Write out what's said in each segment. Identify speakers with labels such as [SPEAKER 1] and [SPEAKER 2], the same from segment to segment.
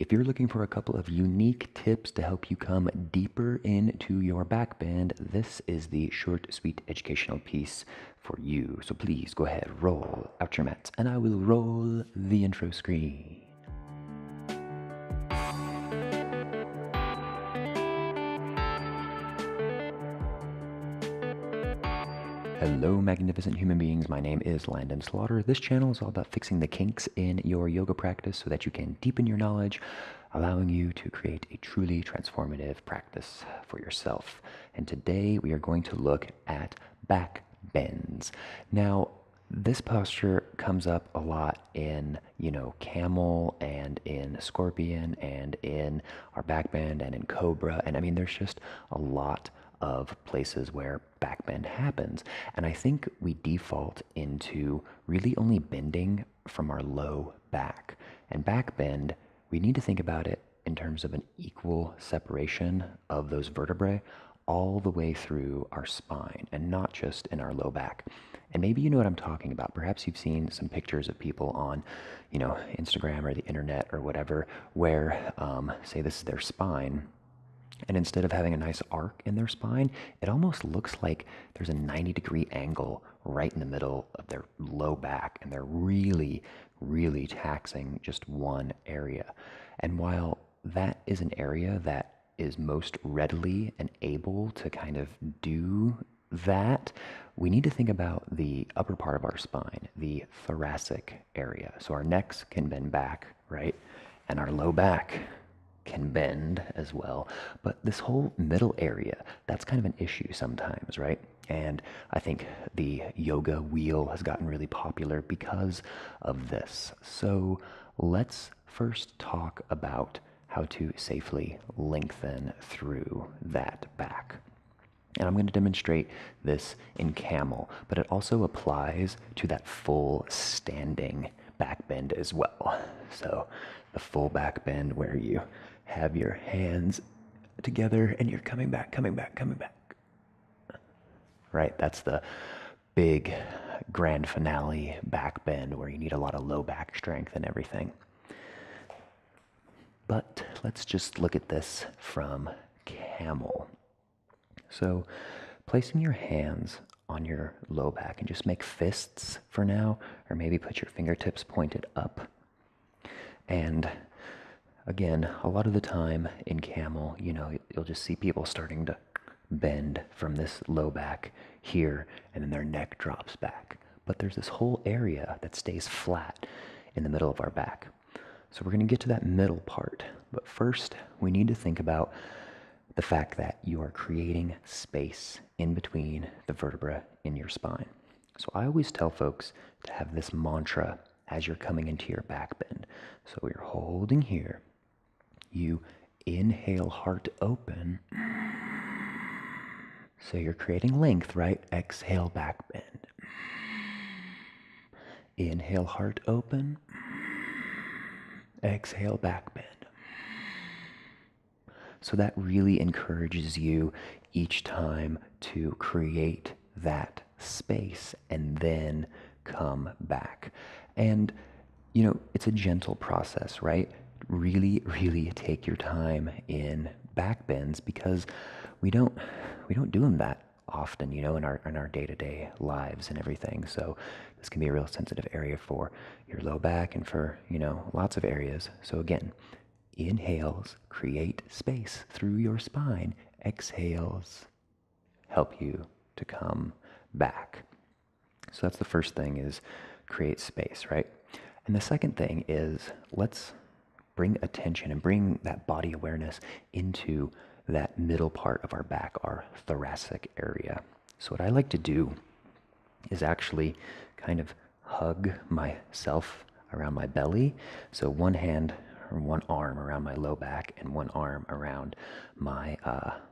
[SPEAKER 1] If you're looking for a couple of unique tips to help you come deeper into your back bend, this is the short, sweet educational piece for you. So please go ahead, roll out your mats, and I will roll the intro screen. Hello, magnificent human beings. My name is Landon Slaughter. This channel is all about fixing the kinks in your yoga practice so that you can deepen your knowledge, allowing you to create a truly transformative practice for yourself. And today we are going to look at back bends. Now, this posture comes up a lot in, camel and in scorpion and in our back bend and in cobra. And I mean, there's just a lot of places where back bend happens. And I think we default into really only bending from our low back. And back bend, we need to think about it in terms of an equal separation of those vertebrae all the way through our spine and not just in our low back. And maybe you know what I'm talking about. Perhaps you've seen some pictures of people on, Instagram or the internet or whatever, where, say this is their spine, and instead of having a nice arc in their spine, it almost looks like there's a 90-degree angle right in the middle of their low back, and they're really, really taxing just one area. And while that is an area that is most readily and able to kind of do that, we need to think about the upper part of our spine, the thoracic area. So our necks can bend back, right? And our low back can bend as well. But this whole middle area, that's kind of an issue sometimes, right? And I think the yoga wheel has gotten really popular because of this. So let's first talk about how to safely lengthen through that back. And I'm going to demonstrate this in camel, but it also applies to that full standing back bend as well. So the full back bend where you have your hands together and you're coming back. Right? That's the big grand finale back bend where you need a lot of low back strength and everything. But let's just look at this from camel. So placing your hands on your low back and just make fists for now, or maybe put your fingertips pointed up. And again, a lot of the time in camel, you'll just see people starting to bend from this low back here, and then their neck drops back. But there's this whole area that stays flat in the middle of our back. So we're going to get to that middle part. But first, we need to think about the fact that you are creating space in between the vertebra in your spine. So I always tell folks to have this mantra as you're coming into your back bend. So you're holding here. You inhale, heart open. So you're creating length, right? Exhale, back bend. Inhale, heart open. Exhale, back bend. So that really encourages you each time to create that space and then come back. And, it's a gentle process, right? Really, really take your time in back bends because we don't do them that often, in our day-to-day lives and everything. So this can be a real sensitive area for your low back and for, lots of areas. So again, inhales create space through your spine. Exhales help you to come back. So that's the first thing, is create space, right? And the second thing is, let's bring attention and bring that body awareness into that middle part of our back, our thoracic area. So what I like to do is actually kind of hug myself around my belly. So one hand or one arm around my low back and one arm around my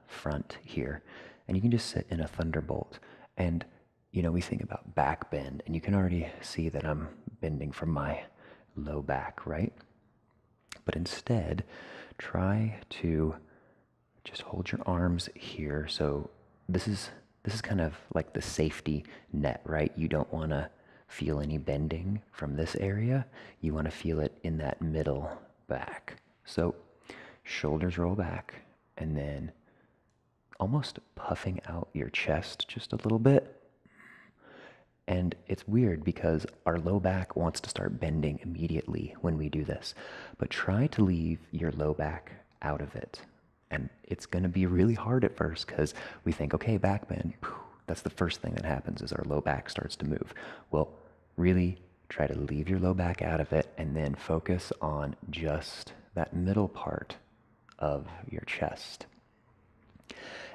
[SPEAKER 1] front here. And you can just sit in a thunderbolt. And, we think about back bend, and you can already see that I'm bending from my low back, right? But instead, try to just hold your arms here. So this is kind of like the safety net, right? You don't want to feel any bending from this area. You want to feel it in that middle back. So shoulders roll back, and then almost puffing out your chest just a little bit. And it's weird because our low back wants to start bending immediately when we do this. But try to leave your low back out of it. And it's going to be really hard at first because we think, okay, back bend. That's the first thing that happens is our low back starts to move. Well, really try to leave your low back out of it and then focus on just that middle part of your chest.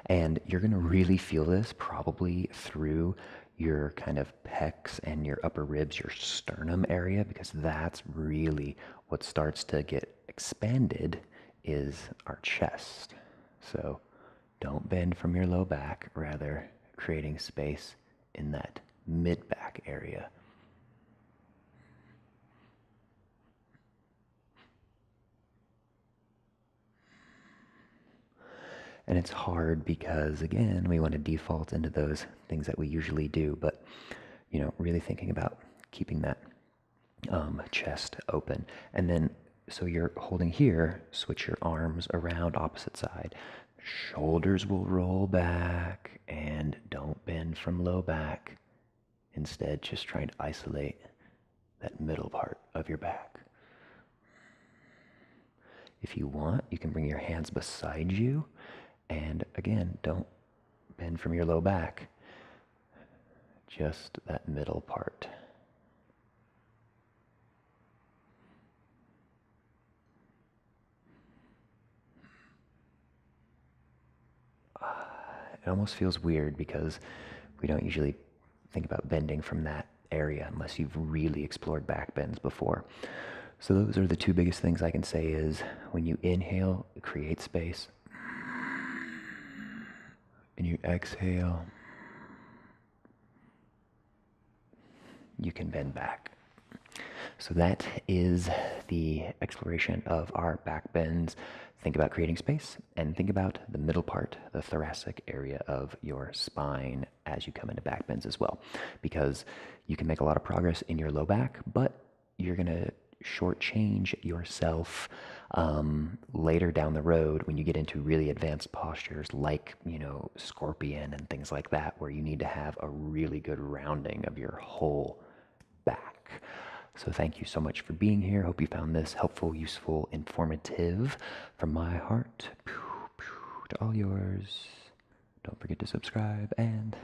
[SPEAKER 1] And you're going to really feel this probably through your kind of pecs and your upper ribs, your sternum area, because that's really what starts to get expanded is our chest. So don't bend from your low back, rather creating space in that mid back area. And it's hard because, again, we want to default into those things that we usually do, but, really thinking about keeping that chest open. And then, so you're holding here, switch your arms around opposite side. Shoulders will roll back and don't bend from low back. Instead, just trying to isolate that middle part of your back. If you want, you can bring your hands beside you. And again, don't bend from your low back, just that middle part. It almost feels weird because we don't usually think about bending from that area unless you've really explored back bends before. So those are the two biggest things I can say is when you inhale, create space. And you exhale, you can bend back. So that is the exploration of our back bends. Think about creating space and think about the middle part, the thoracic area of your spine as you come into back bends as well. Because you can make a lot of progress in your low back, but you're going to shortchange yourself later down the road when you get into really advanced postures like, scorpion and things like that, where you need to have a really good rounding of your whole back. So thank you so much for being here. Hope you found this helpful, useful, informative. From my heart to all yours. Don't forget to subscribe and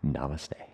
[SPEAKER 1] namaste.